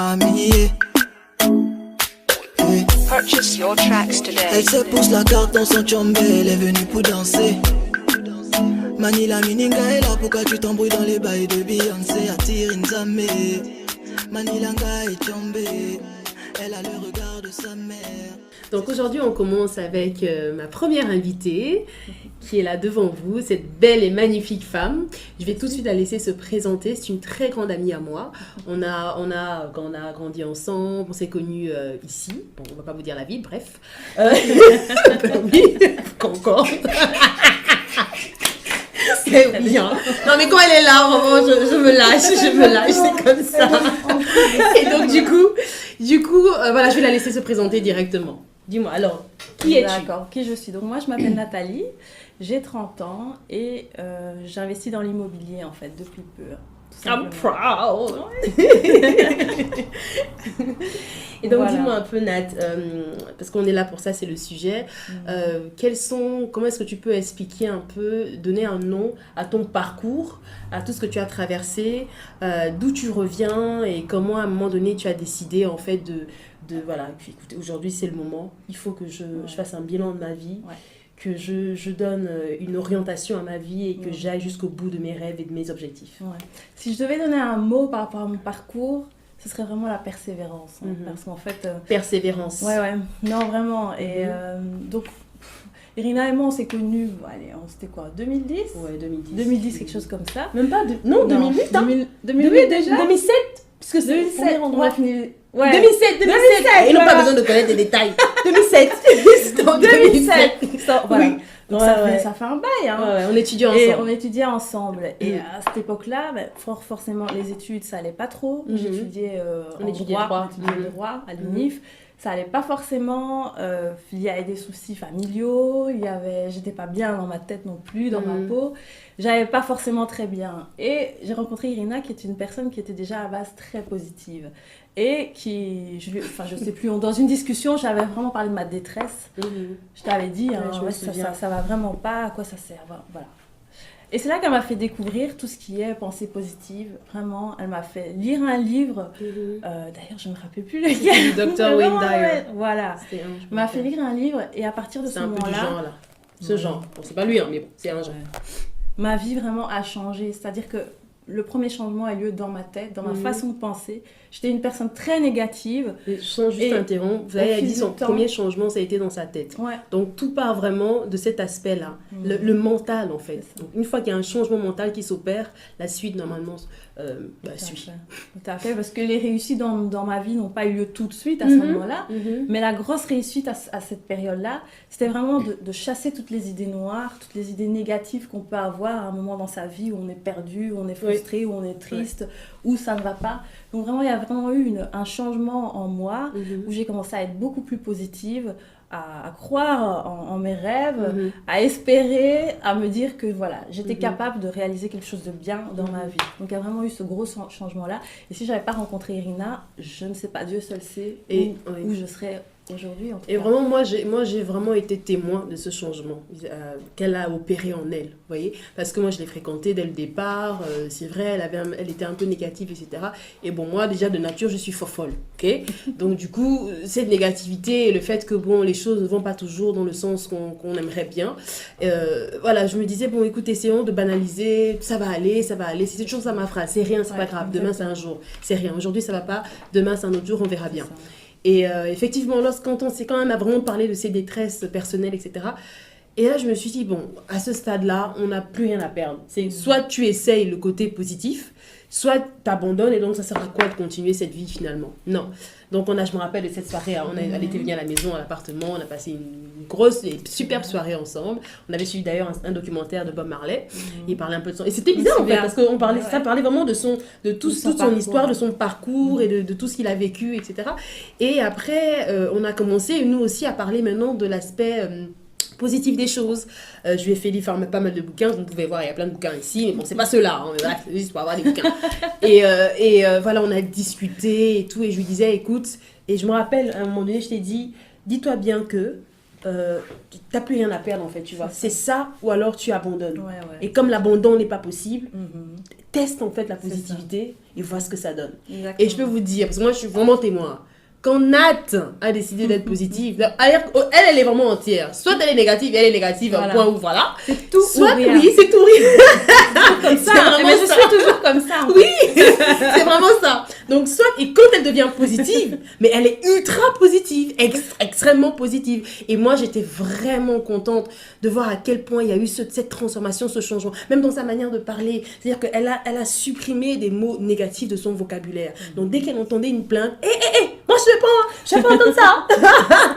mamie. Purchase your tracks today. Elle se pousse la carte dans son chombe, elle est venue pour danser. Mani la mininga est là, pourquoi tu t'embrouilles dans les bails de Beyoncé? Attire Nzame. Mani langa est tombée, elle a le regard de sa mère. Donc aujourd'hui, on commence avec ma première invitée qui est là devant vous, cette belle et magnifique femme. Je vais tout de suite la laisser se présenter. C'est une très grande amie à moi. On a grandi ensemble, on s'est connus ici. Bon, on va pas vous dire la ville, bref. Oui, encore. C'est bien. Non mais quand elle est là, vraiment, je me lâche, c'est comme ça. Et donc du coup, voilà, je vais la laisser se présenter directement. Dis-moi, alors, qui es-tu? D'accord, qui je suis. Donc moi, je m'appelle Nathalie, j'ai 30 ans et j'investis dans l'immobilier en fait depuis peu. I'm proud. Et donc, voilà. Dis-moi un peu, Nat, parce qu'on est là pour ça, c'est le sujet. Comment est-ce que tu peux expliquer un peu, donner un nom à ton parcours, à tout ce que tu as traversé, d'où tu reviens et comment à un moment donné tu as décidé en fait de voilà, puis, écoutez, aujourd'hui c'est le moment, il faut que je fasse un bilan de ma vie. Ouais. Que je donne une orientation à ma vie et que j'aille jusqu'au bout de mes rêves et de mes objectifs. Ouais. Si je devais donner un mot par rapport à mon parcours, ce serait vraiment la persévérance. Hein, parce qu'en fait... Persévérance. Ouais. Non, vraiment. Et donc, Irina et moi, on s'est connus, c'était quoi, 2010 ? Ouais, 2010. 2010, quelque chose comme ça. Même pas... Non, 2008, hein 2008 déjà 2007 parce que c'est 2007, on a fini... Ouais. 2007. Ils n'ont pas besoin de connaître les détails. 2007. 2007. Voilà. Oui. Donc ça fait un bail. Hein. Ouais, on étudiait ensemble. Et on étudiait ensemble. Et à cette époque-là, forcément, les études, ça allait pas trop. J'étudiais en droit à l'UNIF. Ça allait pas forcément. Il y avait des soucis familiaux. J'étais pas bien dans ma tête non plus, dans ma peau. J'allais pas forcément très bien. Et j'ai rencontré Irina, qui est une personne qui était déjà à base très positive. Et qui, je sais plus, dans une discussion, j'avais vraiment parlé de ma détresse. Je t'avais dit, ça va vraiment pas, à quoi ça sert, voilà. Et c'est là qu'elle m'a fait découvrir tout ce qui est pensée positive. Vraiment, elle m'a fait lire un livre. D'ailleurs, je ne me rappelle plus lequel. Du Dr. Wayne Dyer. Voilà. Elle m'a fait lire un livre et à partir de ce moment-là... C'est un peu du genre, là. Ce genre. Bon, c'est pas lui, hein, mais bon, c'est un genre. Ma vie vraiment a changé. C'est-à-dire que le premier changement a lieu dans ma tête, dans ma façon de penser. J'étais une personne très négative. Sans juste interrompre, vous avez dit son premier changement, ça a été dans sa tête. Ouais. Donc tout part vraiment de cet aspect-là, le mental en fait. Donc, une fois qu'il y a un changement mental qui s'opère, la suite normalement suit. Tout à fait, parce que les réussites dans ma vie n'ont pas eu lieu tout de suite à ce moment-là. Mais la grosse réussite à cette période-là, c'était vraiment de chasser toutes les idées noires, toutes les idées négatives qu'on peut avoir à un moment dans sa vie où on est perdu, où on est frustré, où on est triste, où ça ne va pas. Donc vraiment, il y a vraiment eu un changement en moi où j'ai commencé à être beaucoup plus positive, à croire en mes rêves, à espérer, à me dire que voilà, j'étais capable de réaliser quelque chose de bien dans ma vie. Donc il y a vraiment eu ce gros changement-là. Et si je n'avais pas rencontré Irina, je ne sais pas, Dieu seul sait où je serais aujourd'hui. Et vraiment, moi, j'ai vraiment été témoin de ce changement qu'elle a opéré en elle, vous voyez. Parce que moi, je l'ai fréquentée dès le départ. C'est vrai, elle était un peu négative, etc. Et bon, moi, déjà, de nature, je suis folle, ok. Donc, du coup, cette négativité et le fait que, bon, les choses ne vont pas toujours dans le sens qu'on aimerait bien. Voilà, je me disais, bon, écoute, essayons de banaliser. Ça va aller. C'est toujours ça ma phrase. C'est rien, c'est pas grave. Demain, c'est un jour. C'est rien. Aujourd'hui, ça va pas. Demain, c'est un autre jour. On verra bien. Et effectivement, quand on s'est quand même vraiment parlé de ses détresses personnelles, etc. Et là, je me suis dit, bon, à ce stade-là, on n'a plus rien à perdre. C'est soit tu essayes le côté positif, soit tu abandonnes et donc ça sert à quoi de continuer cette vie finalement? Non. Donc je me rappelle de cette soirée, elle était venue à la maison, à l'appartement, on a passé une grosse et superbe soirée ensemble. On avait suivi d'ailleurs un documentaire de Bob Marley, il parlait un peu de son... Et c'était bizarre en fait, parce qu'on parlait, ça parlait vraiment de toute son histoire, de son parcours et de tout ce qu'il a vécu, etc. Et après, on a commencé, nous aussi, à parler maintenant de l'aspect... positif des choses. Je lui ai fait lire pas mal de bouquins, vous pouvez voir, il y a plein de bouquins ici, mais bon, c'est pas ceux-là, hein, voilà, c'est juste pour avoir des bouquins. Et voilà, on a discuté et tout, et je lui disais, écoute, et je me rappelle, à un moment donné, je t'ai dit, dis-toi bien que t'as plus rien à perdre en fait, tu vois. C'est ça, ou alors tu abandonnes. Ouais. Et comme l'abandon n'est pas possible, teste en fait la positivité et vois ce que ça donne. Exactement. Et je peux vous dire, parce que moi je suis vraiment témoin, quand Nat a décidé d'être positive, elle est vraiment entière. Soit elle est négative, elle est négative, Voilà. point où voilà. C'est tout Soit ou rien. oui, c'est tout rien. Comme ça. vraiment Mais je ça. suis toujours comme ça. Oui, c'est vraiment ça. Donc, soit, et quand elle devient positive, mais elle est ultra positive, extrêmement positive. Et moi, j'étais vraiment contente de voir à quel point il y a eu cette transformation, ce changement, même dans sa manière de parler. C'est-à-dire qu'elle a supprimé des mots négatifs de son vocabulaire. Donc, dès qu'elle entendait une plainte, moi, je vais pas entendre ça.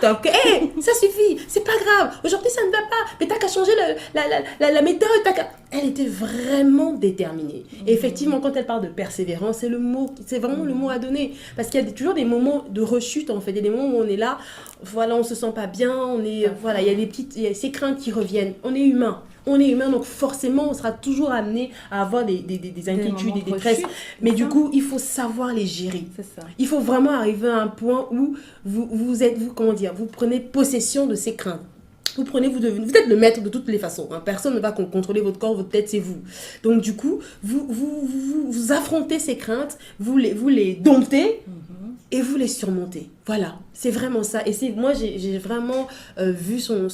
Donc, ça suffit, c'est pas grave. Aujourd'hui, ça ne va pas. Mais t'as qu'à changer la méthode. Elle était vraiment déterminée. Et effectivement, quand elle parle de persévérance, c'est vraiment le mot à donner. Parce qu'il y a toujours des moments de rechute, en fait. Il y a des moments où on est là, voilà, on se sent pas bien, voilà, il y a ces craintes qui reviennent. On est humain. Donc forcément, on sera toujours amené à avoir des inquiétudes, des détresses. Mais du coup, il faut savoir les gérer. C'est ça. Il faut vraiment arriver à un point où vous prenez possession de ces craintes. Vous êtes le maître de toutes les façons. Hein. Personne ne va contrôler votre corps, votre tête, c'est vous. Donc du coup, vous affrontez ces craintes, vous les domptez et vous les surmontez. Voilà, c'est vraiment ça. Et moi, j'ai vraiment vu son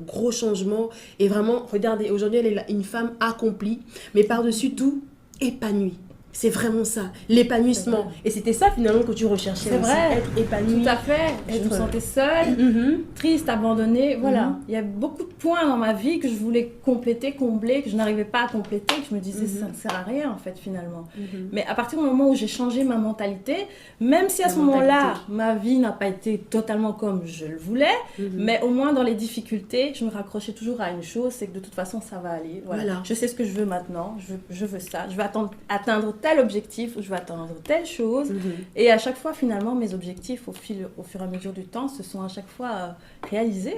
gros changement. Et vraiment, regardez, aujourd'hui, elle est une femme accomplie, mais par-dessus tout, épanouie. C'est vraiment ça, l'épanouissement. Et c'était ça finalement que tu recherchais. C'est aussi, vrai, être épanouie. tout à fait. Je me sentais seule, triste, abandonnée. Voilà, il y a beaucoup de points dans ma vie que je voulais compléter, combler, que je n'arrivais pas à compléter, que je me disais ça ne sert à rien en fait finalement. Mais à partir du moment où j'ai changé ma mentalité, même si à ce moment-là, ma vie n'a pas été totalement comme je le voulais, mais au moins dans les difficultés, je me raccrochais toujours à une chose, c'est que de toute façon ça va aller. Voilà. Je sais ce que je veux maintenant, je veux ça, je veux atteindre tel objectif, ou je veux atteindre telle chose. Et à chaque fois, finalement, mes objectifs, au fur et à mesure du temps, se sont à chaque fois réalisés.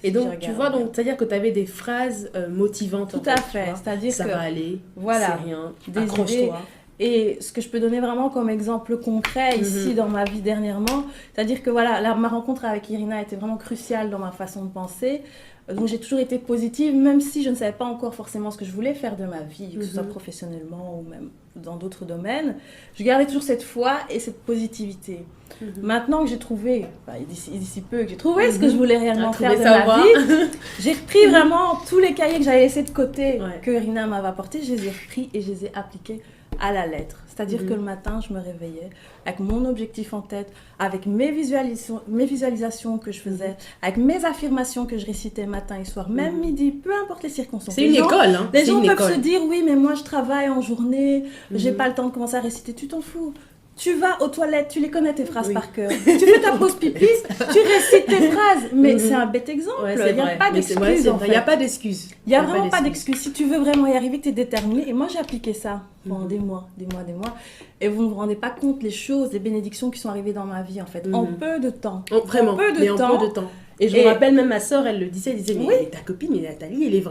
Et donc, tu vois, c'est-à-dire que tu avais des phrases motivantes. Tout à fait. C'est-à-dire ça va aller, voilà, c'est rien, accroche-toi. Et ce que je peux donner vraiment comme exemple concret ici dans ma vie dernièrement, c'est-à-dire que voilà, ma rencontre avec Irina était vraiment cruciale dans ma façon de penser. Donc j'ai toujours été positive, même si je ne savais pas encore forcément ce que je voulais faire de ma vie, que ce soit professionnellement ou même dans d'autres domaines. Je gardais toujours cette foi et cette positivité. Maintenant que j'ai trouvé, d'ici peu, que j'ai trouvé ce que je voulais réellement faire de ma vie, j'ai repris vraiment tous les cahiers que j'avais laissés de côté, que Irina m'avait apportés, je les ai repris et je les ai appliqués à la lettre. C'est-à-dire que le matin, je me réveillais avec mon objectif en tête, avec mes visualisations que je faisais, avec mes affirmations que je récitais matin et soir, même midi, peu importe les circonstances. C'est une école, hein. Les gens peuvent se dire, oui, mais moi je travaille en journée, j'ai pas le temps de commencer à réciter, tu t'en fous. Tu vas aux toilettes, tu les connais tes phrases par cœur. Tu fais ta pause pipi, tu récites tes phrases. Mais c'est un bête exemple. Il n'y a pas d'excuse. Il n'y a pas d'excuse. Il n'y a vraiment pas d'excuse. Si tu veux vraiment y arriver, que tu es déterminé. Et moi, j'ai appliqué ça pendant des mois. Et vous ne vous rendez pas compte les choses, les bénédictions qui sont arrivées dans ma vie, en fait, en peu de temps. Vraiment, en peu de temps. Et je me rappelle, même ma soeur, elle le disait, mais oui. ta copine, mais Nathalie,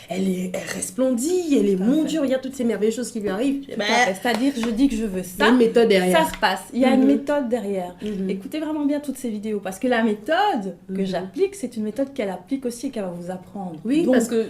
elle resplendit, mon Dieu, regarde toutes ces merveilleuses choses qui lui arrivent. C'est-à-dire, je dis que je veux ça. Il y a une méthode derrière. Ça se passe. Il y a une méthode derrière. Écoutez vraiment bien toutes ces vidéos, parce que la méthode que j'applique, c'est une méthode qu'elle applique aussi et qu'elle va vous apprendre. Oui, donc, parce que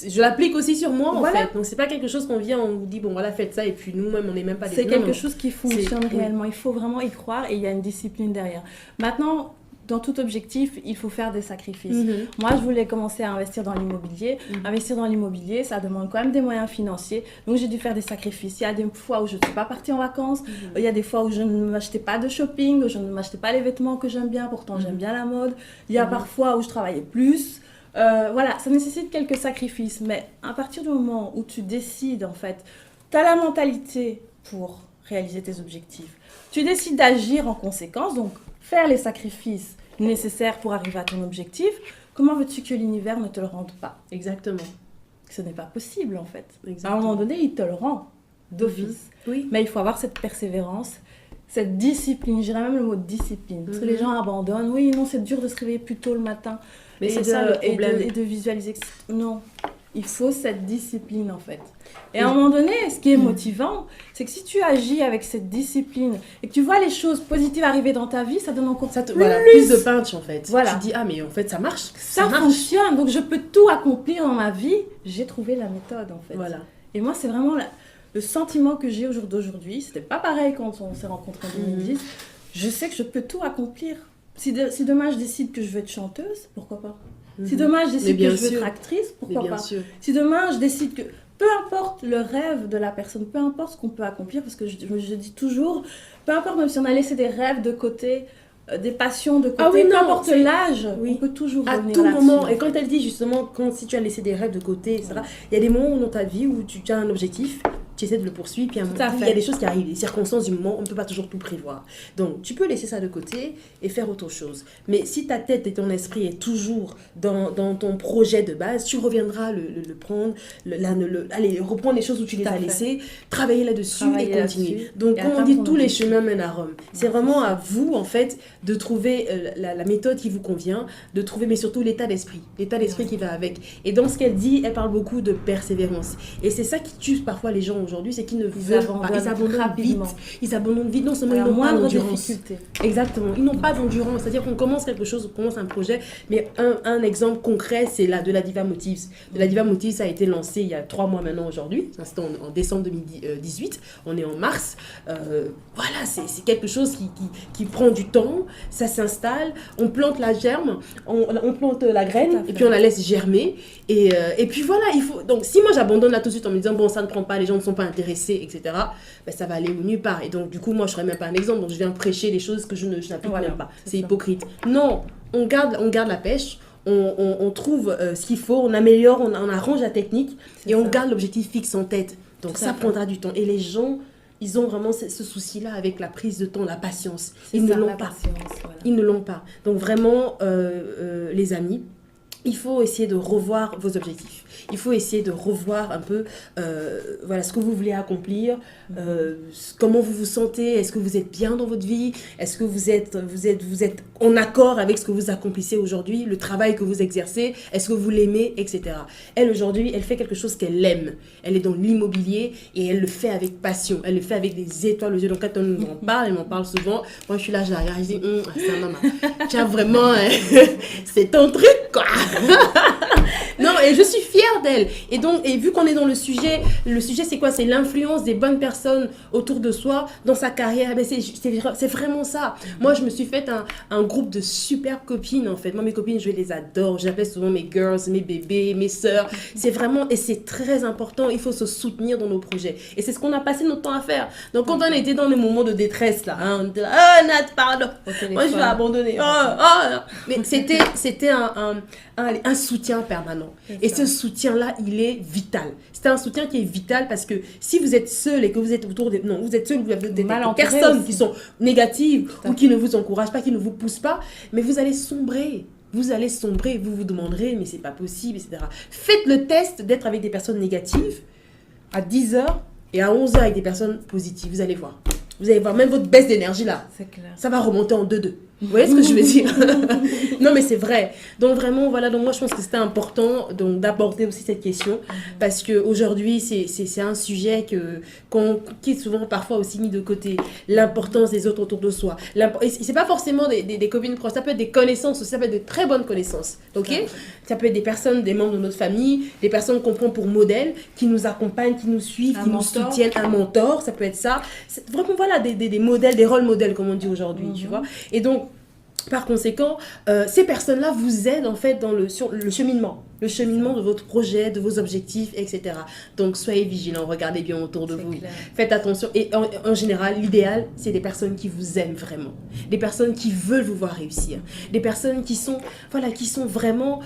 je l'applique aussi sur moi, en voilà. fait. Donc, c'est pas quelque chose qu'on vient, on vous dit, bon, voilà, faites ça, et puis nous-mêmes, on n'est même pas des... C'est quelque chose qui fonctionne réellement. Il faut vraiment y croire et il y a une discipline derrière. Maintenant, dans tout objectif, il faut faire des sacrifices. Moi, je voulais commencer à investir dans l'immobilier. Investir dans l'immobilier, ça demande quand même des moyens financiers. Donc, j'ai dû faire des sacrifices. Il y a des fois où je ne suis pas partie en vacances. Il y a des fois où je ne m'achetais pas de shopping, où je ne m'achetais pas les vêtements que j'aime bien. Pourtant, j'aime bien la mode. Il y a parfois où je travaillais plus. Voilà, ça nécessite quelques sacrifices. Mais à partir du moment où tu décides, en fait, tu as la mentalité pour réaliser tes objectifs. Tu décides d'agir en conséquence, donc faire les sacrifices nécessaires pour arriver à ton objectif. Comment veux-tu que l'univers ne te le rende pas? Exactement. Ce n'est pas possible en fait. Exactement. À un moment donné, il te le rend d'office. Oui. Mais il faut avoir cette persévérance, cette discipline. Je dirais même le mot discipline. Parce que les gens abandonnent. Oui, non, c'est dur de se réveiller plus tôt le matin. Mais c'est ça le problème. Et de visualiser. Non. il faut cette discipline en fait. Et à un moment donné, ce qui est motivant, c'est que si tu agis avec cette discipline et que tu vois les choses positives arriver dans ta vie, ça donne encore plus de punch en fait. Voilà. Tu dis, ah mais en fait ça marche. Ça fonctionne, donc je peux tout accomplir dans ma vie. J'ai trouvé la méthode en fait. Voilà. Et moi, c'est vraiment le sentiment que j'ai au jour d'aujourd'hui. C'était pas pareil quand on s'est rencontrés en 2010. Je sais que je peux tout accomplir. Si demain je décide que je veux être chanteuse, pourquoi pas? Si demain je décide que je veux être actrice, pourquoi pas? Si demain je décide que... Peu importe le rêve de la personne, peu importe ce qu'on peut accomplir, parce que je dis toujours, peu importe même si on a laissé des rêves de côté, des passions de côté, peu importe l'âge, on peut toujours revenir à tout moment. Et quand elle dit justement, si tu as laissé des rêves de côté, etc., il y a des moments dans ta vie où tu as un objectif, tu essaies de le poursuivre, puis il y a des choses qui arrivent, les circonstances du moment, on ne peut pas toujours tout prévoir. Donc, tu peux laisser ça de côté et faire autre chose. Mais si ta tête et ton esprit est toujours dans ton projet de base, tu reviendras le prendre, allez, reprendre les choses où tu les as laissées, travailler là-dessus et continuer. Donc, comme on dit, tous les chemins mènent à Rome. C'est vraiment à vous, en fait, de trouver la méthode qui vous convient, de trouver, mais surtout l'état d'esprit qui va avec. Et dans ce qu'elle dit, elle parle beaucoup de persévérance. Et c'est ça qui tue parfois les gens aujourd'hui, c'est qu'ils ne veulent pas, ils abandonnent vite, non seulement ils n'ont pas d'endurance. Exactement, ils n'ont pas d'endurance, c'est-à-dire qu'on commence quelque chose, on commence un projet, mais un exemple concret, c'est de la Diva Motives. De la Diva Motives, ça a été lancé il y a 3 mois maintenant aujourd'hui, c'était en décembre 2018, on est en mars, voilà, c'est quelque chose qui prend du temps, ça s'installe, on plante la germe, on plante la graine, et puis on la laisse germer, et puis voilà, il faut, donc si moi j'abandonne là tout de suite en me disant, bon, ça ne prend pas, les gens ne sont pas intéressés, etc., ben, ça va aller nulle part. Et donc, du coup, moi, je ne serais même pas un exemple. Donc, je viens prêcher des choses que je n'applique même pas. C'est hypocrite. Non, on garde la pêche, on trouve ce qu'il faut, on améliore, on arrange la technique et on garde l'objectif fixe en tête. Donc, ça prendra du temps. Et les gens, ils ont vraiment ce souci-là avec la prise de temps, la patience. Ils ne l'ont pas. Ils ne l'ont pas. Donc, vraiment, les amis, il faut essayer de revoir vos objectifs. Il faut essayer de revoir un peu ce que vous voulez accomplir, comment vous vous sentez, est-ce que vous êtes bien dans votre vie, est-ce que vous êtes en accord avec ce que vous accomplissez aujourd'hui, le travail que vous exercez, est-ce que vous l'aimez, etc. Elle, aujourd'hui, elle fait quelque chose qu'elle aime. Elle est dans l'immobilier et elle le fait avec passion. Elle le fait avec des étoiles aux yeux. Donc, quand on nous en parle, elle m'en parle souvent. Moi, je suis là, je la regarde, je dis, ça, maman, tiens, vraiment, c'est ton truc, quoi. Non, et je suis fière d'elle. Et donc, et vu qu'on est dans le sujet c'est quoi? C'est l'influence des bonnes personnes autour de soi dans sa carrière. Ben c'est vraiment ça. Moi, je me suis fait un groupe de super copines, en fait. Moi, mes copines, je les adore. J'appelle souvent mes girls, mes bébés, mes sœurs. C'est vraiment, et c'est très important. Il faut se soutenir dans nos projets. Et c'est ce qu'on a passé notre temps à faire. Donc, quand on était dans les moments de détresse, là, on était là, Nat, pardon. Moi, je vais abandonner. Mais c'était un soutien permanent. Et ce soutien-là, il est vital. C'est un soutien qui est vital parce que si vous êtes seul et que vous êtes autour des... Non, vous êtes seul, vous avez des personnes qui sont négatives ou qui ne vous encouragent pas, qui ne vous poussent pas, mais vous allez sombrer. Vous allez sombrer, vous vous demanderez, mais c'est pas possible, etc. Faites le test d'être avec des personnes négatives à 10h et à 11h avec des personnes positives. Vous allez voir. Vous allez voir, même votre baisse d'énergie là, ça va remonter en 2-2. Vous voyez ce que je veux dire? Non, mais c'est vrai. Donc vraiment, voilà, donc moi je pense que c'était important d'aborder aussi cette question parce qu'aujourd'hui, c'est un sujet qui est souvent parfois aussi mis de côté. L'importance des autres autour de soi. Et c'est pas forcément des copines proches, ça peut être des connaissances aussi, ça peut être de très bonnes connaissances. Ok? Ça peut être des personnes, des membres de notre famille, des personnes qu'on prend pour modèle, qui nous accompagnent, qui nous suivent, qui nous soutiennent, un mentor, ça peut être ça. C'est vraiment, voilà, des modèles, des rôles modèles, comme on dit aujourd'hui, tu vois. Et donc, par conséquent, ces personnes-là vous aident en fait sur le cheminement de votre projet, de vos objectifs, etc. Donc, soyez vigilants, regardez bien autour de vous. Clair. Faites attention. Et en général, l'idéal, c'est des personnes qui vous aiment vraiment. Des personnes qui veulent vous voir réussir. Des personnes qui sont vraiment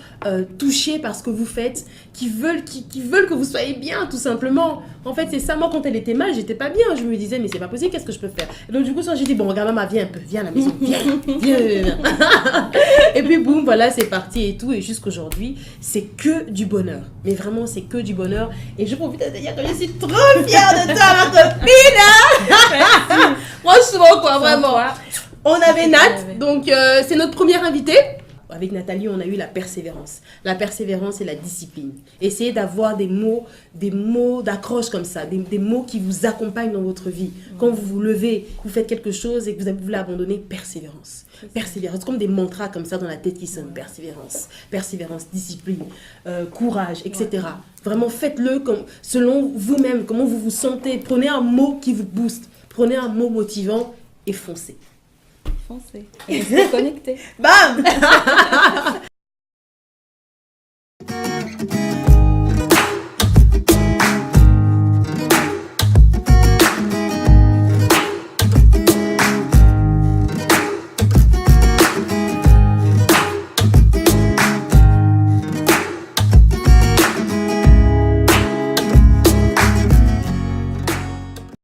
touchées par ce que vous faites, qui veulent que vous soyez bien, tout simplement. En fait, c'est ça. Moi, quand elle était mal, j'étais pas bien. Je me disais, mais c'est pas possible, qu'est-ce que je peux faire? Et donc, du coup, j'ai dit, bon, regarde, maman, viens un peu, viens à la maison, viens. Et puis, boum, voilà, c'est parti et tout. Et jusqu'aujourd'hui, c'est que du bonheur. Mais vraiment, c'est que du bonheur. Et je profite de dire que je suis trop fière de toi, ma copine. Franchement, quoi, vraiment. On avait Nat, donc c'est notre première invitée. avec Nathalie, on a eu la persévérance. La persévérance et la discipline. Essayez d'avoir des mots d'accroche comme ça, des mots qui vous accompagnent dans votre vie. Quand vous vous levez, vous faites quelque chose et que vous voulez abandonner, persévérance. Persévérance, comme des mantras comme ça dans la tête qui sonnent. Persévérance, persévérance, discipline, courage, etc. Vraiment, faites-le selon vous-même, comment vous vous sentez. Prenez un mot qui vous booste. Prenez un mot motivant et foncez. Foncez. Restez connectés. Bam